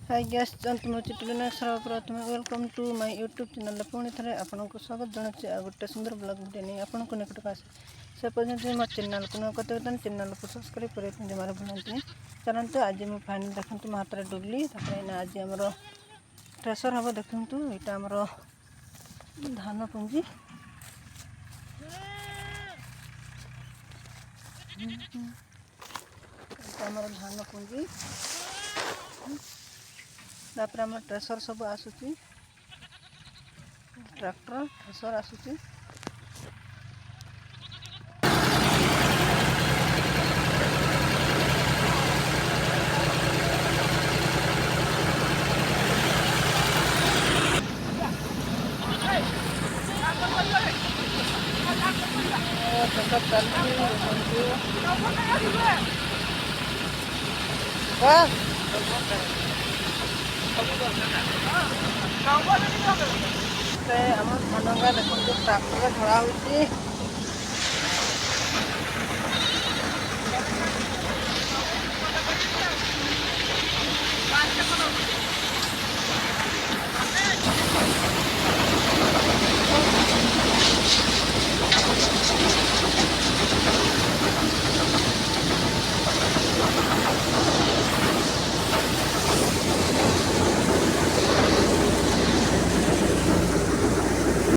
hi guys मो चिटुलिना सर्वप्रथम welcome to my YouTube channel पुणी थे आपको स्वागत जनाऊँ आ गोटे सुंदर ब्लॉग वीडियो नहीं आपको निकट आसे से पर्यटन मो चैनल को न कत चैनल को सब्सक्राइब करने जमार भूलती चलते आज मुझे फाइनल देखते मो हाथ में डुली आज आमर ट्रेसर हम देखु यहाँ आमर धान पुंजी आमर धान पुंजी तापर आम ट्रेसर सब आसूची ट्रैक्टर ट्रेसर आसूची आम धान देखते ट्रैक्टर ढड़ा हो